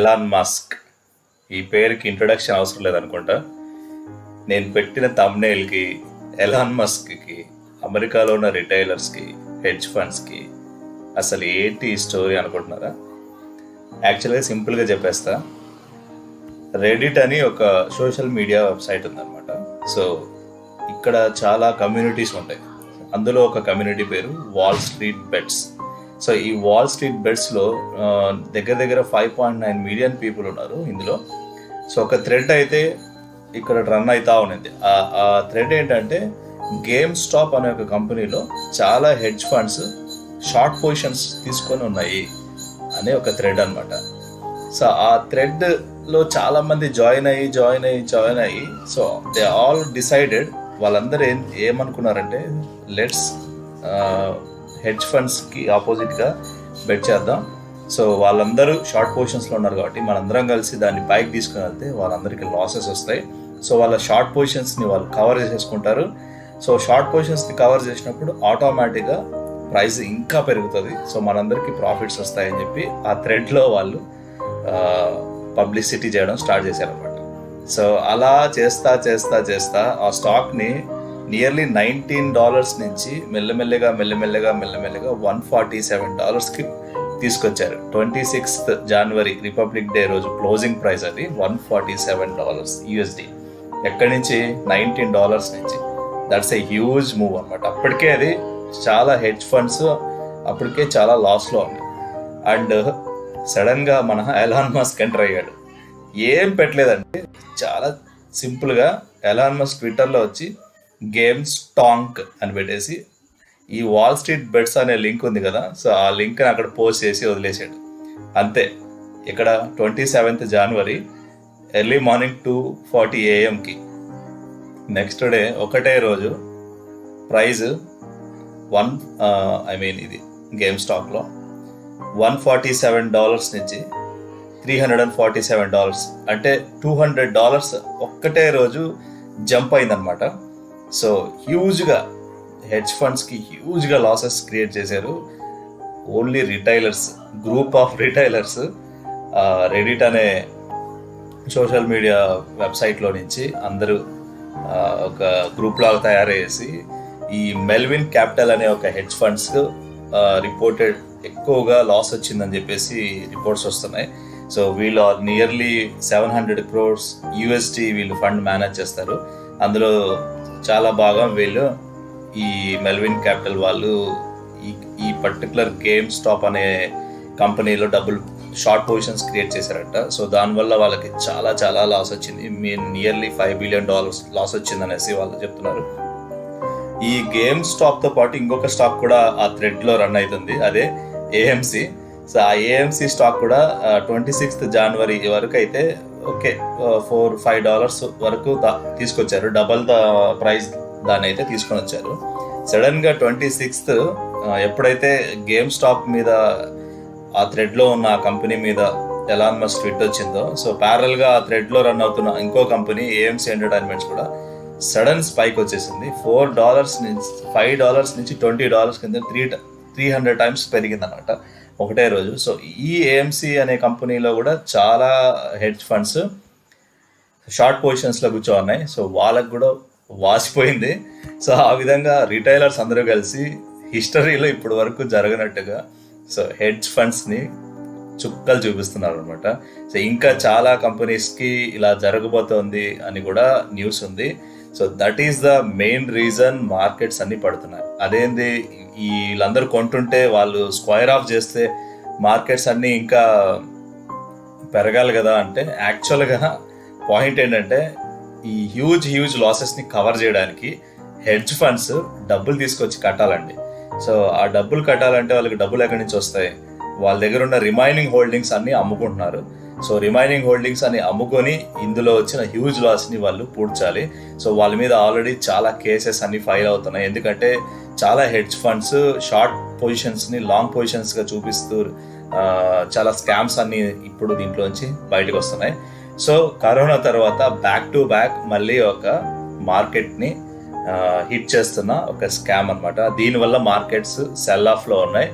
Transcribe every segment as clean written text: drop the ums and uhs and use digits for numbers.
Elon Musk. ఈ పేరుకి introduction అవసరం లేదనుకుంటా. నేను పెట్టిన థంబ్నెయిల్కి ఎలాన్ మస్క్కి, అమెరికాలో ఉన్న రిటైలర్స్కి, హెడ్జ్ ఫండ్స్కి అసలు ఏంటి ఈ స్టోరీ అనుకుంటున్నారా? యాక్చువల్గా సింపుల్గా చెప్పేస్తా. రెడిట్ అని ఒక సోషల్ మీడియా వెబ్సైట్ ఉందన్నమాట. సో ఇక్కడ చాలా కమ్యూనిటీస్ ఉంటాయి. అందులో ఒక కమ్యూనిటీ పేరు వాల్ స్ట్రీట్ బెట్స్. సో ఈ వాల్ స్ట్రీట్ బెట్స్లో దగ్గర 5.9 మిలియన్ పీపుల్ ఉన్నారు ఇందులో. సో ఒక థ్రెడ్ అయితే ఇక్కడ రన్ అవుతా ఉన్నది. ఆ థ్రెడ్ ఏంటంటే గేమ్ స్టాప్ అనే ఒక కంపెనీలో చాలా హెడ్జ్ ఫండ్స్ షార్ట్ పొజిషన్స్ తీసుకొని ఉన్నాయి అనే ఒక థ్రెడ్ అనమాట. సో ఆ థ్రెడ్లో చాలామంది జాయిన్ అయ్యి సో దే ఆల్ డిసైడెడ్, వాళ్ళందరూ ఏమనుకున్నారంటే లెట్స్ హెడ్జ్ ఫండ్స్కి ఆపోజిట్గా బెట్ చేద్దాం. సో వాళ్ళందరూ షార్ట్ పొజిషన్స్లో ఉన్నారు కాబట్టి మనందరం కలిసి దాన్ని పైకి తీసుకుని వెళ్తే వాళ్ళందరికీ లాసెస్ వస్తాయి. సో వాళ్ళ షార్ట్ పొజిషన్స్ని వాళ్ళు కవర్ చేసేసుకుంటారు. సో షార్ట్ పొజిషన్స్ని కవర్ చేసినప్పుడు ఆటోమేటిక్గా ప్రైస్ ఇంకా పెరుగుతుంది. సో మనందరికీ ప్రాఫిట్స్ వస్తాయని చెప్పి ఆ థ్రెడ్లో వాళ్ళు పబ్లిసిటీ చేయడం స్టార్ట్ చేశారనమాట. సో అలా చేస్తా ఆ స్టాక్ని నియర్లీ $19 నుంచి మెల్లమెల్లగా $147కి తీసుకొచ్చారు. 26th జనవరి రిపబ్లిక్ డే రోజు క్లోజింగ్ ప్రైస్ అది $147 USD. ఎక్కడి నుంచి? $19 నుంచి. దట్స్ ఎ హ్యూజ్ మూవ్ అనమాట. అప్పటికే అది చాలా హెడ్జ్ ఫండ్స్ అప్పటికే చాలా లాస్లో ఉంది. అండ్ సడన్గా మన ఎలాన్ మస్క్ ఎంటర్ అయ్యాడు. ఏం పెట్టలేదంటే చాలా సింపుల్గా ఎలాన్ మస్క్ ట్విట్టర్లో వచ్చి గేమ్ స్టాంక్ అని పెట్టేసి ఈ వాల్ స్ట్రీట్ బెట్స్ అనే లింక్ ఉంది కదా, సో ఆ లింక్ని అక్కడ పోస్ట్ చేసి వదిలేసాడు అంతే. ఇక్కడ 27th January early morning 2:40 AM next day ఒకటే రోజు ప్రైజ్ ఇది గేమ్ స్టాక్లో $147 నుంచి $347, అంటే $200 ఒక్కటే రోజు జంప్ అయిందనమాట. సో హ్యూజ్గా హెడ్జ్ ఫండ్స్కి హ్యూజ్గా లాసెస్ క్రియేట్ చేశారు only retailers, group of retailers. Reddit అనే సోషల్ మీడియా వెబ్సైట్లో నుంచి అందరూ ఒక గ్రూప్ లాగా తయారు చేసి ఈ మెల్విన్ క్యాపిటల్ అనే ఒక హెడ్జ్ ఫండ్స్ రిపోర్టెడ్ ఎక్కువగా లాస్ వచ్చిందని చెప్పేసి రిపోర్ట్స్ వస్తున్నాయి. సో వీళ్ళు నియర్లీ 700 crores USD వీళ్ళు ఫండ్ మేనేజ్ చేస్తారు. అందులో చాలా బాగా వీళ్ళు ఈ మెల్విన్ క్యాపిటల్ వాళ్ళు ఈ పర్టికులర్ గేమ్ స్టాప్ అనే కంపెనీలో షార్ట్ పొజిషన్స్ క్రియేట్ చేశారట. సో దానివల్ల వాళ్ళకి చాలా లాస్ వచ్చింది. నియర్లీ $5 billion లాస్ వచ్చింది అనేసి వాళ్ళు చెప్తున్నారు. ఈ గేమ్ స్టాప్తో పాటు ఇంకొక స్టాక్ కూడా ఆ థ్రెడ్లో రన్ అవుతుంది, అదే AMC. సో ఆ AMC స్టాక్ కూడా 26th జనవరి వరకు అయితే ఓకే $4-5 వరకు తీసుకొచ్చారు. డబల్ ద ప్రైస్ దాన్ని అయితే తీసుకొని వచ్చారు. సడన్గా 26th ఎప్పుడైతే గేమ్ స్టాక్ మీద ఆ థ్రెడ్లో ఉన్న ఆ కంపెనీ మీద ఎలాన్ మస్క్ ట్వీట్ వచ్చిందో, సో ప్యారల్గా ఆ థ్రెడ్లో రన్ అవుతున్న ఇంకో కంపెనీ AMC ఎంటర్టైన్మెంట్స్ కూడా సడన్ స్పైక్ వచ్చేసింది. $4 నుంచి $5 నుంచి $20 కింద 300 times పెరిగిందన్నమాట ఒకటే రోజు. సో ఈ AMC అనే కంపెనీలో కూడా చాలా హెడ్జ్ ఫండ్స్ షార్ట్ పొజిషన్స్లో కూర్చోన్నాయి. సో వాళ్ళకు కూడా వాసిపోయింది. సో ఆ విధంగా రిటైలర్స్ అందరూ కలిసి హిస్టరీలో ఇప్పటి వరకు జరగనట్టుగా సో హెడ్జ్ ఫండ్స్ని చుక్కలు చూపిస్తున్నారు అనమాట. సో ఇంకా చాలా కంపెనీస్కి ఇలా జరగబోతోంది అని కూడా న్యూస్ ఉంది. So that is the main reason markets అన్నీ పడుతున్నాయి. అదేంది, వీళ్ళందరూ కొంటుంటే వాళ్ళు స్క్వైర్ ఆఫ్ చేస్తే మార్కెట్స్ అన్నీ ఇంకా పెరగాలి కదా అంటే, యాక్చువల్గా పాయింట్ ఏంటంటే ఈ హ్యూజ్ లాసెస్ని కవర్ చేయడానికి హెడ్జ్ ఫండ్స్ డబ్బులు తీసుకొచ్చి కట్టాలండి. సో ఆ డబ్బులు కట్టాలంటే వాళ్ళకి డబ్బులు ఎక్కడి నుంచి వస్తాయి? వాళ్ళ దగ్గర ఉన్న రిమైనింగ్ హోల్డింగ్స్ అన్నీ అమ్ముకుంటున్నారు. సో రిమైనింగ్ హోల్డింగ్స్ అని అమ్ముకొని ఇందులో వచ్చిన హ్యూజ్ లాస్ని వాళ్ళు పూడ్చాలి. సో వాళ్ళ మీద ఆల్రెడీ చాలా కేసెస్ అన్ని ఫైల్ అవుతున్నాయి. ఎందుకంటే చాలా హెడ్జ్ ఫండ్స్ షార్ట్ పొజిషన్స్ని లాంగ్ పొజిషన్స్గా చూపిస్తూ చాలా స్కామ్స్ అన్ని ఇప్పుడు దీంట్లోంచి బయటకు వస్తున్నాయి. సో కరోనా తర్వాత బ్యాక్ టు బ్యాక్ మళ్ళీ ఒక మార్కెట్ని హిట్ చేస్తున్న ఒక స్కామ్ అనమాట. దీనివల్ల మార్కెట్స్ సెల్ ఆఫ్లో ఉన్నాయి.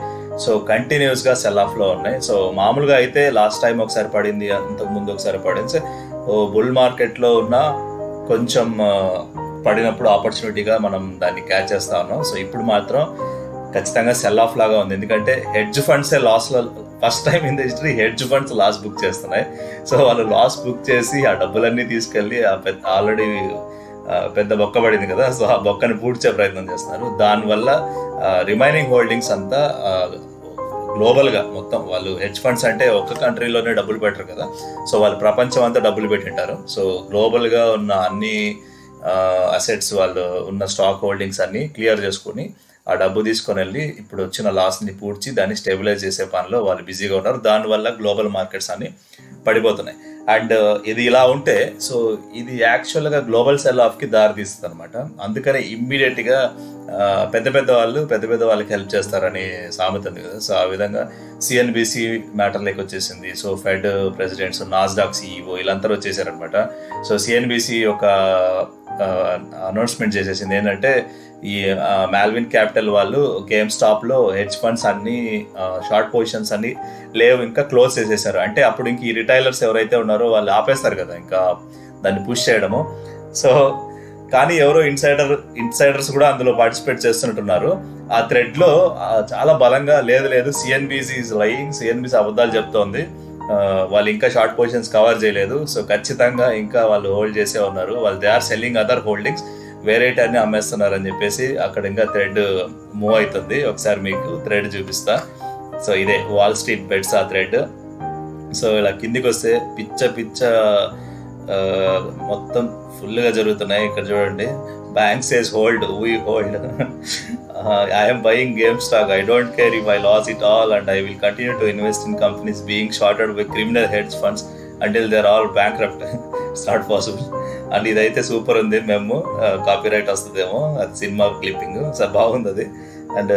సో కంటిన్యూస్గా సెల్ ఆఫ్లో ఉన్నాయి. సో మామూలుగా అయితే లాస్ట్ టైం ఒకసారి పడింది, అంతకుముందు ఒకసారి పడింది. సో బుల్ మార్కెట్లో ఉన్న కొంచెం పడినప్పుడు ఆపర్చునిటీగా మనం దాన్ని క్యాచ్ చేస్తా ఉన్నాం. సో ఇప్పుడు మాత్రం ఖచ్చితంగా సెల్ ఆఫ్ లాగా ఉంది, ఎందుకంటే హెడ్జ్ ఫండ్సే లాస్లో first time in the history hedge funds loss book చేస్తున్నాయి. సో వాళ్ళు లాస్ బుక్ చేసి ఆ డబ్బులన్నీ తీసుకెళ్ళి ఆల్రెడీ పెద్ద బొక్క పడింది కదా, సో ఆ బొక్కని పూడ్చే ప్రయత్నం చేస్తున్నారు. దానివల్ల రిమైనింగ్ హోల్డింగ్స్ అంతా గ్లోబల్గా మొత్తం వాళ్ళు హెడ్జ్ ఫండ్స్ అంటే ఒక్క కంట్రీలోనే డబ్బులు పెట్టరు కదా, సో వాళ్ళు ప్రపంచం అంతా డబ్బులు పెట్టింటారు. సో గ్లోబల్గా ఉన్న అన్ని అసెట్స్ వాళ్ళు ఉన్న స్టాక్ హోల్డింగ్స్ అన్ని క్లియర్ చేసుకుని ఆ డబ్బు తీసుకొని వెళ్ళి ఇప్పుడు వచ్చిన లాస్ని పూడ్చి దాన్ని స్టెబిలైజ్ చేసే పనిలో వాళ్ళు బిజీగా ఉన్నారు. దానివల్ల గ్లోబల్ మార్కెట్స్ అన్ని పడిపోతున్నాయి. అండ్ ఇది ఇలా ఉంటే సో ఇది యాక్చువల్గా గ్లోబల్ సెల్ ఆఫ్కి దారి తీస్తుంది అనమాట. అందుకనే ఇమ్మీడియట్గా పెద్ద వాళ్ళకి హెల్ప్ చేస్తారని సామెత ఉంది కదా, సో ఆ విధంగా సిఎన్బిసి మ్యాటర్లోకి వచ్చేసింది. So Fed presidents, Nasdaq CEO వీళ్ళందరూ వచ్చేసారనమాట. సో సిఎన్బిసి ఒక అనౌన్స్మెంట్ చేసేసింది ఏంటంటే ఈ మాల్విన్ క్యాపిటల్ వాళ్ళు గేమ్ స్టాప్లో హెడ్జ్ ఫండ్స్ అన్ని షార్ట్ పొజిషన్స్ అన్ని లేవు, ఇంకా క్లోజ్ చేసేసారు. అంటే అప్పుడు ఇంక ఈ రిటైలర్స్ ఎవరైతే ఉన్నారో వాళ్ళు ఆపేస్తారు కదా ఇంకా దాన్ని పుష్ చేయడము. సో కానీ ఎవరో ఇన్సైడర్స్ కూడా అందులో పార్టిసిపేట్ చేస్తున్నట్టున్నారు. ఆ థ్రెడ్లో చాలా బలంగా లేదు సిఎన్బిసి ఈజ్ లయింగ్, సిఎన్బిసి అబద్ధాలు చెప్తోంది, వాళ్ళు ఇంకా షార్ట్ పొజిషన్స్ కవర్ చేయలేదు, సో ఖచ్చితంగా ఇంకా వాళ్ళు హోల్డ్ చేసే ఉన్నారు, వాళ్ళు they are selling other holdings, వేరేటన్ని అమ్మేస్తున్నారు అని చెప్పేసి అక్కడ ఇంకా థ్రెడ్ మూవ్ అవుతుంది. ఒకసారి మీకు థ్రెడ్ చూపిస్తా. సో ఇదే వాల్ స్ట్రీట్ బెట్స్ ఆ థ్రెడ్. సో ఇలా కిందికి వస్తే పిచ్చ మొత్తం ఫుల్గా జరుగుతున్నాయి. ఇక్కడ చూడండి, bank says hold, we hold, I'm buying game stock, I don't care if I lose it all and I will continue to invest in companies being shorted by criminal hedge funds until they are all bankrupt, it's not possible. And ఇదైతే super ఉంది, మేము copyright వస్తుందేమో, అది cinema clipping, so బాగుంది అది. And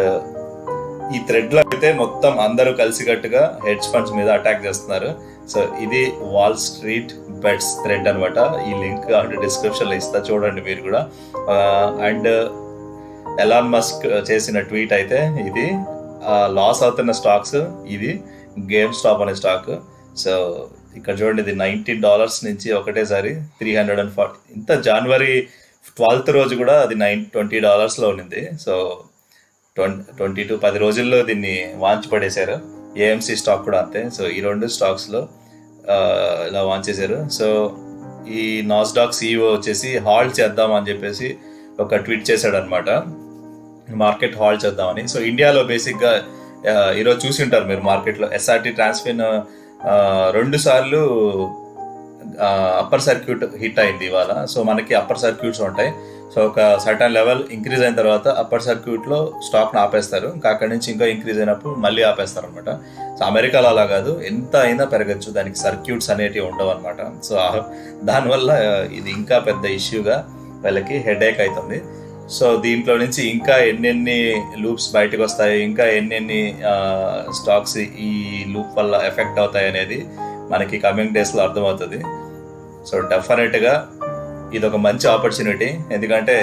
ఈ థ్రెడ్లో అయితే మొత్తం అందరూ కలిసికట్టుగా హెడ్జ్ ఫండ్స్ మీద అటాక్ చేస్తున్నారు. సో ఇది వాల్ స్ట్రీట్ బెట్స్ థ్రెడ్ అనమాట. ఈ లింక్ అంటే డిస్క్రిప్షన్లో ఇస్తా, చూడండి మీరు కూడా. అండ్ ఎలాన్ మస్క్ చేసిన ట్వీట్ అయితే ఇది లాస్ అవుతున్న స్టాక్స్, ఇది గేమ్ స్టాప్ అనే స్టాక్. సో ఇక్కడ చూడండి, ఇది $19 నుంచి ఒకటేసారి 340, ఇంత జనవరి 12th రోజు కూడా అది $20లో ఉన్నింది. సో 10 రోజుల్లో దీన్ని వాంచ్ పడేశారు. ఏఎంసీ స్టాక్ కూడా అంతే. సో ఈ రెండు స్టాక్స్లో ఇలా వాంచ్ చేశారు. సో ఈ నాస్డాక్ సిఇఓ వచ్చేసి హాల్ట్ చేద్దాం అని చెప్పేసి ఒక ట్వీట్ చేశాడు అనమాట, మార్కెట్ హాల్ట్ చేద్దామని. సో ఇండియాలో బేసిక్గా ఈరోజు చూసి ఉంటారు మీరు, మార్కెట్లో ఎస్ఆర్టీ ట్రాన్స్ఫిన్ 2 సార్లు అప్పర్ సర్క్యూట్ హిట్ అయింది ఇవాళ. సో మనకి అప్పర్ సర్క్యూట్స్ ఉంటాయి. సో ఒక సర్టన్ లెవెల్ ఇంక్రీజ్ అయిన తర్వాత అప్పర్ సర్క్యూట్లో స్టాక్ని ఆపేస్తారు, ఇంకా అక్కడి నుంచి ఇంకా ఇంక్రీజ్ అయినప్పుడు మళ్ళీ ఆపేస్తారు అనమాట. సో అమెరికాలో అలా కాదు, ఎంత అయినా పెరగచ్చు, దానికి సర్క్యూట్స్ అనేటివి ఉండవు అనమాట. సో దానివల్ల ఇది ఇంకా పెద్ద ఇష్యూగా వీళ్ళకి హెడేక్ అవుతుంది. సో దీంట్లో నుంచి ఇంకా ఎన్నెన్ని లూప్స్ బయటకు వస్తాయి, ఇంకా ఎన్నెన్ని స్టాక్స్ ఈ లూప్ వల్ల ఎఫెక్ట్ అవుతాయి అనేది మనకి కమింగ్ డేస్లో అర్థమవుతుంది. సో డెఫినెట్గా ఇది ఒక మంచి ఆపర్చునిటీ, ఎందుకంటే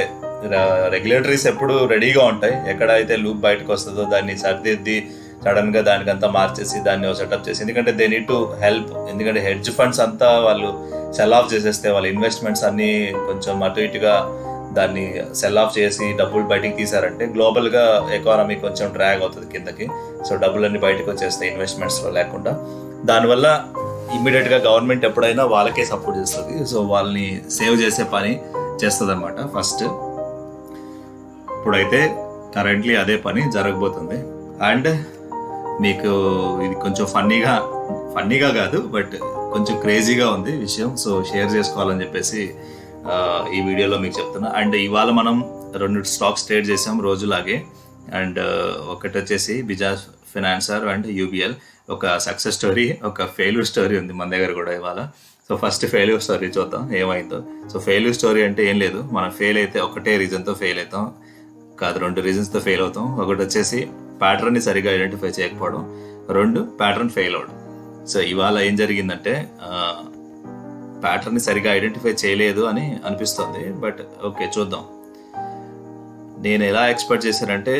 రెగ్యులేటరీస్ ఎప్పుడు రెడీగా ఉంటాయి, ఎక్కడైతే లూప్ బయటకు వస్తుందో దాన్ని సర్దిద్ది సడన్గా దానికంతా మార్చేసి దాన్ని సెటప్ చేసి, ఎందుకంటే దే నీడ్ టు హెల్ప్. ఎందుకంటే హెడ్జ్ ఫండ్స్ అంతా వాళ్ళు సెల్ ఆఫ్ చేసేస్తే వాళ్ళ ఇన్వెస్ట్మెంట్స్ అన్నీ కొంచెం అటు ఇటుగా దాన్ని సెల్ ఆఫ్ చేసి డబ్బులు బయటికి తీసారంటే గ్లోబల్గా ఎకానమీ కొంచెం డ్రాగ్ అవుతుంది కిందకి. సో డబ్బులన్నీ బయటకు వచ్చేస్తాయి ఇన్వెస్ట్మెంట్స్లో లేకుండా. దానివల్ల ఇమ్మీడియట్గా గవర్నమెంట్ ఎప్పుడైనా వాళ్ళకే సపోర్ట్ చేస్తుంది. సో వాళ్ళని సేవ్ చేసే పని చేస్తుంది అనమాట ఫస్ట్. ఇప్పుడైతే కరెంట్లీ అదే పని జరగబోతుంది. అండ్ మీకు ఇది కొంచెం ఫన్నీగా కాదు, బట్ కొంచెం క్రేజీగా ఉంది విషయం. సో షేర్ చేసుకోవాలని చెప్పేసి ఈ వీడియోలో మీకు చెప్తున్నా. అండ్ ఇవాళ మనం 2 స్టాక్స్ ట్రేడ్ చేసాం రోజులాగే. అండ్ ఒకటి వచ్చేసి బజాజ్ ఫైనాన్సర్ అండ్ యూబిఎల్. ఒక సక్సెస్ స్టోరీ, ఒక ఫెయిల్యూర్ స్టోరీ ఉంది మన దగ్గర కూడా ఇవాళ. సో ఫస్ట్ ఫెయిల్యూర్ స్టోరీ చూద్దాం ఏమైందో. సో ఫెయిల్యూర్ స్టోరీ అంటే ఏం లేదు, మనం ఫెయిల్ అయితే ఒకటే రీజన్తో ఫెయిల్ అవుతాం కాదు, 2 రీజన్స్తో ఫెయిల్ అవుతాం. ఒకటి వచ్చేసి ప్యాటర్న్ని సరిగా ఐడెంటిఫై చేయకపోవడం, 2 ప్యాటర్న్ ఫెయిల్ అవడం. సో ఇవాళ ఏం జరిగిందంటే ప్యాటర్న్ని సరిగా ఐడెంటిఫై చేయలేదు అని అనిపిస్తుంది, బట్ ఓకే చూద్దాం. నేను ఎలా ఎక్స్పెక్ట్ చేశానంటే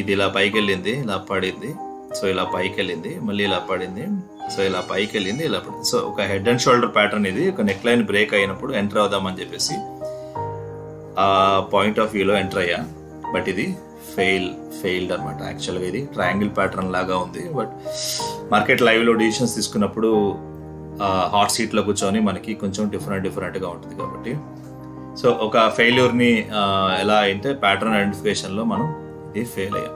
ఇది ఇలా పైకి వెళ్ళింది, ఇలా పడింది, సో ఇలా పైకి వెళ్ళింది, మళ్ళీ ఇలా పడింది, సో ఇలా పైకి వెళ్ళింది, ఇలా పడింది. సో ఒక హెడ్ అండ్ షోల్డర్ ప్యాటర్న్ ఇది. ఒక నెక్ లైన్ బ్రేక్ అయినప్పుడు ఎంటర్ అవుదామని చెప్పేసి ఆ పాయింట్ ఆఫ్ వ్యూలో ఎంటర్ అయ్యా. బట్ ఇది ఫెయిల్డ్ అనమాట. యాక్చువల్గా ఇది ట్రయాంగిల్ ప్యాటర్న్ లాగా ఉంది. బట్ మార్కెట్ లైవ్లో డిసిషన్స్ తీసుకున్నప్పుడు హాట్ సీట్లో కూర్చొని మనకి కొంచెం డిఫరెంట్గా ఉంటుంది కాబట్టి, సో ఒక ఫెయిల్యూర్ని ఎలా అంటే ప్యాటర్న్ ఐడెంటిఫికేషన్లో మనం ఇది ఫెయిల్ అయ్యాం.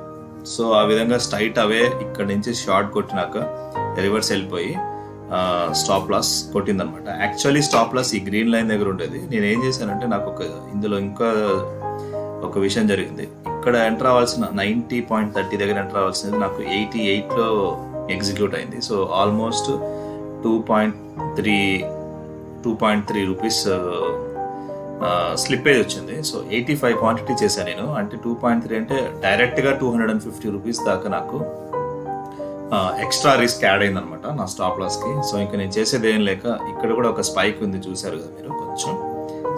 సో ఆ విధంగా స్ట్రైట్ అవే ఇక్కడ నుంచి షార్ట్ కొట్టినాక రివర్స్ వెళ్ళిపోయి స్టాప్ లాస్ కొట్టిందనమాట. యాక్చువల్లీ స్టాప్ లాస్ ఈ గ్రీన్ లైన్ దగ్గర ఉండేది. నేను ఏం చేశానంటే నాకు ఇందులో ఇంకా ఒక విషయం జరిగింది. ఇక్కడ ఎంటర్ అవ్వాల్సిన 90.30 దగ్గర ఎంటర్ అవ్వాల్సినది నాకు 88లో ఎగ్జిక్యూట్ అయింది. సో ఆల్మోస్ట్ 2.3 రూపీస్ స్లిప్పేజ్ వచ్చింది. సో 85 క్వాంటిటీ చేశాను నేను. అంటే 2.3 అంటే డైరెక్ట్గా 250 రూపీస్ దాకా నాకు ఎక్స్ట్రా రిస్క్ యాడ్ అయింది అనమాట నా స్టాప్ లాస్కి. సో ఇంకా నేను చేసేది ఏం లేక, ఇక్కడ కూడా ఒక స్పైక్ ఉంది చూసారు కదా మీరు కొంచెం.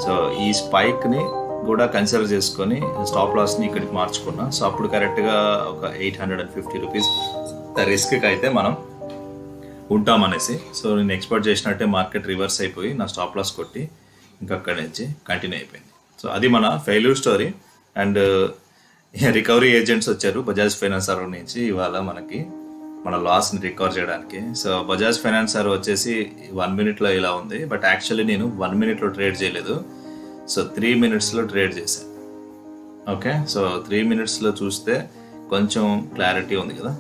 సో ఈ స్పైక్ని కూడా కన్సిడర్ చేసుకొని స్టాప్ లాస్ని ఇక్కడికి మార్చుకున్నా. సో అప్పుడు కరెక్ట్గా ఒక 850 రూపీస్ రిస్క్కి అయితే మనం ఉంటామనేసి, సో నేను ఎక్స్పెక్ట్ చేసినట్టే మార్కెట్ రివర్స్ అయిపోయి నా స్టాప్ లాస్ కొట్టి ఇంకా అక్కడి నుంచి కంటిన్యూ అయిపోయింది. సో అది మన failure story. And recovery agents వచ్చారు బజాజ్ ఫైనాన్సర్ నుంచి ఇవాళ మనకి మన లాస్ని రికవర్ చేయడానికి. సో బజాజ్ ఫైనాన్సర్ వచ్చేసి 1 minute ఇలా ఉంది. బట్ యాక్చువల్లీ నేను 1 minute ట్రేడ్ చేయలేదు. సో 3 minutes ట్రేడ్ చేశాను. ఓకే, సో 3 minutes చూస్తే కొంచెం క్లారిటీ ఉంది కదా.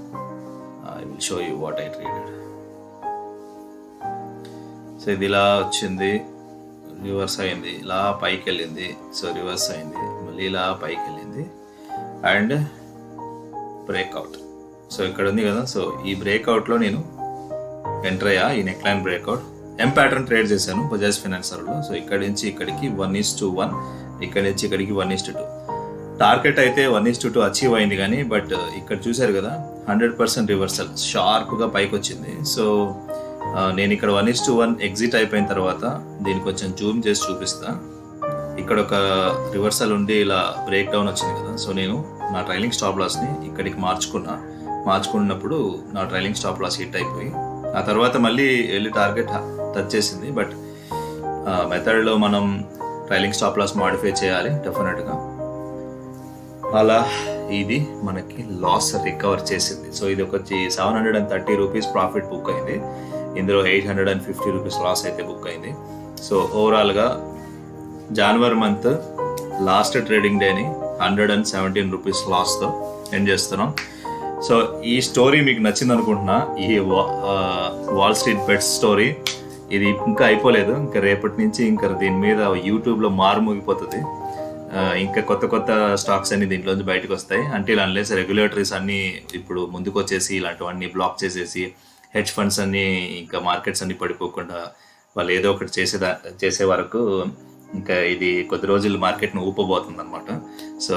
I will show you what I traded. So ఇది ఇలా వచ్చింది, రివర్స్ అయింది, ఇలా పైకి వెళ్ళింది, సో రివర్స్ అయింది, మళ్ళీ ఇలా పైకి వెళ్ళింది అండ్ బ్రేక్అవుట్. సో ఇక్కడ ఉంది కదా. సో ఈ బ్రేక్అవుట్లో నేను ఎంటర్ అయ్యా. ఈ నెక్ లైన్ బ్రేక్అవుట్ ఎం ప్యాటర్న్ ట్రేడ్ చేశాను బజాజ్ ఫైనాన్సర్లో. సో ఇక్కడి నుంచి ఇక్కడికి 1:1, ఇక్కడి నుంచి ఇక్కడికి 1:2. టార్గెట్ అయితే 1:2 అచీవ్ అయింది కానీ, బట్ ఇక్కడ చూశారు కదా 100% రివర్సల్ షార్ప్గా పైకి వచ్చింది. సో నేను ఇక్కడ 1:1 ఎగ్జిట్ అయిపోయిన తర్వాత దీన్ని కొంచెం జూమ్ చేసి చూపిస్తా. ఇక్కడ ఒక రివర్సల్ ఉండి ఇలా బ్రేక్ డౌన్ వచ్చింది కదా. సో నేను నా ట్రైలింగ్ స్టాప్ లాస్ని ఇక్కడికి మార్చుకున్నప్పుడు నా ట్రైలింగ్ స్టాప్ లాస్ హిట్ అయిపోయి ఆ తర్వాత మళ్ళీ వెళ్ళి టార్గెట్ టచ్ చేసింది. బట్ మెథడ్లో మనం ట్రైలింగ్ స్టాప్ లాస్ మాడిఫై చేయాలి డెఫినెట్గా. అలా ఇది మనకి లాస్ రికవర్ చేసింది. సో ఇది వచ్చి 730 రూపీస్ ప్రాఫిట్ బుక్ అయింది. ఇందులో 850 రూపీస్ లాస్ అయితే బుక్ అయింది. సో ఓవరాల్గా జనవరి మంత్ లాస్ట్ ట్రేడింగ్ డేని 117 రూపీస్ లాస్తో ఎండ్ చేస్తున్నాం. సో ఈ స్టోరీ మీకు నచ్చింది అనుకుంటున్నా. ఈ వాల్ స్ట్రీట్ బెట్స్ స్టోరీ ఇది ఇంకా అయిపోలేదు. ఇంకా రేపటి నుంచి ఇంకా దీని మీద యూట్యూబ్లో మారుమోగిపోతుంది. ఇంకా కొత్త స్టాక్స్ అన్ని దీంట్లోంచి బయటకు వస్తాయి. అంటే అన్లెస్ రెగ్యులేటరీస్ అన్నీ ఇప్పుడు ముందుకు వచ్చేసి ఇలాంటివన్నీ బ్లాక్ చేసేసి హెడ్జ్ ఫండ్స్ అన్నీ ఇంకా మార్కెట్స్ అన్నీ పడిపోకుండా వాళ్ళు ఏదో ఒకటి చేసే వరకు ఇంకా ఇది కొద్ది రోజులు మార్కెట్ను ఊపబోతుంది అనమాట. సో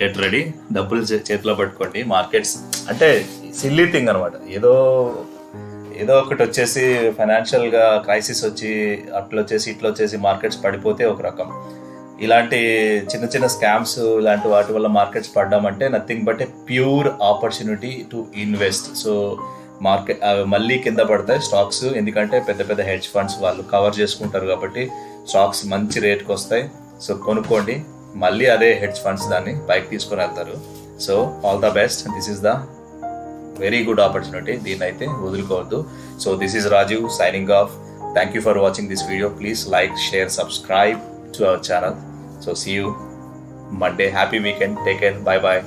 గెట్ రెడీ, డబ్బులు చేతిలో పట్టుకోండి. మార్కెట్స్ అంటే సిల్లీ థింగ్ అనమాట. ఏదో ఒకటి వచ్చేసి ఫైనాన్షియల్గా క్రైసిస్ వచ్చి అట్లా వచ్చేసి ఇట్లా వచ్చేసి మార్కెట్స్ పడిపోతే ఒక రకం. ఇలాంటి చిన్న స్కామ్స్ ఇలాంటి వాటి వల్ల మార్కెట్స్ పడ్డామంటే nothing but a pure opportunity to invest. So market మళ్ళీ కింద పడతాయి స్టాక్స్, ఎందుకంటే పెద్ద హెడ్జ్ ఫండ్స్ వాళ్ళు కవర్ చేసుకుంటారు కాబట్టి స్టాక్స్ మంచి రేట్కి వస్తాయి. సో కొనుక్కోండి, మళ్ళీ అదే హెడ్జ్ ఫండ్స్ దాన్ని పైకి తీసుకొని వెళ్తారు. So all the best. This is the very good opportunity, దీన్ని అయితే వదులుకోవద్దు. So this is Rajeev signing off. Thank you for watching this video. Please like, share, subscribe to our channel. So see you Monday. Happy weekend. Take care. Bye bye.